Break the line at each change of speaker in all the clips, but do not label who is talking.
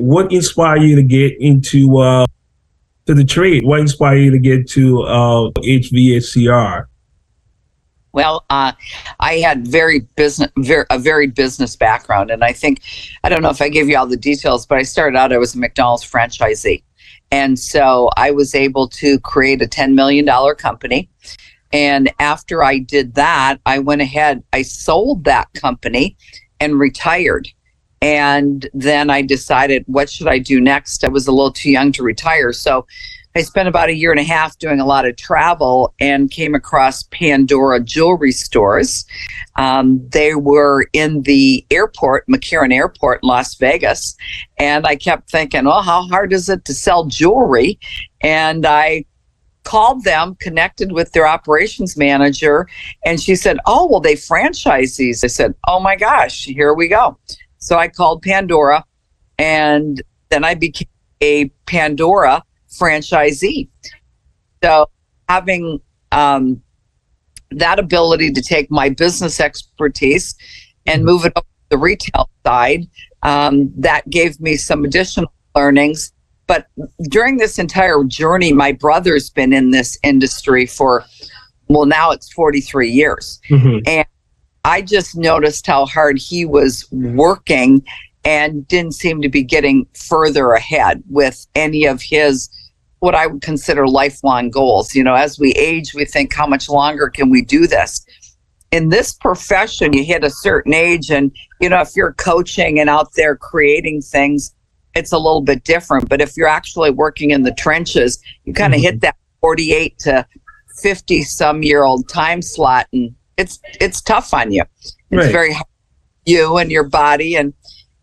what inspired you to get into to the trade? What inspired you to get to HVACR?
Well, I had a very business background, and I don't know if I gave you all the details, but I started out, I was a McDonald's franchisee, and so I was able to create a $10 million company. And after I did that, I went ahead, I sold that company and retired. And then I decided, what should I do next? I was a little too young to retire, so I spent about 1.5 years doing a lot of travel and came across Pandora jewelry stores. They were in the airport, McCarran Airport in Las Vegas. And I kept thinking, oh, how hard is it to sell jewelry? And I called them, connected with their operations manager, and she said, oh, well, they franchise these. I said, oh my gosh, here we go. So I called Pandora, and then I became a Pandora franchisee. So having that ability to take my business expertise and move it up to the retail side, that gave me some additional learnings. But during this entire journey, my brother's been in this industry for, well, now it's 43 years. Mm-hmm. And I just noticed how hard he was working and didn't seem to be getting further ahead with any of his, what I would consider lifelong goals. You know, as we age, we think, how much longer can we do this? In this profession, you hit a certain age, and, you know, if you're coaching and out there creating things, it's a little bit different. But if you're actually working in the trenches, you kind of hit that 48 to 50 some year old time slot, and it's tough on you. It's very hard on you and your body and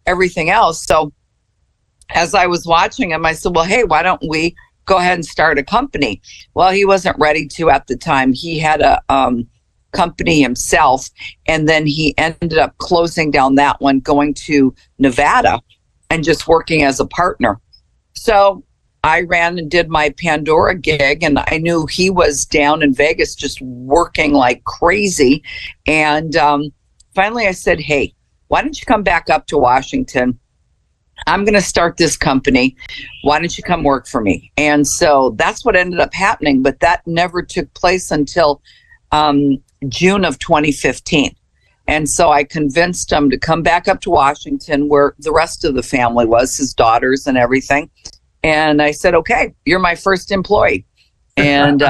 everything else. So as I was watching him, I said, well, hey, why don't we go ahead and start a company? Well, he wasn't ready to at the time. He had a company himself, and then he ended up closing down that one, going to Nevada and just working as a partner. So I ran and did my Pandora gig, and I knew he was down in Vegas just working like crazy. And finally I said, hey, why don't you come back up to Washington? I'm going to start this company. Why don't you come work for me? And so that's what ended up happening, but that never took place until June of 2015. And so I convinced him to come back up to Washington, where the rest of the family was, his daughters and everything. And I said, okay, you're my first employee. And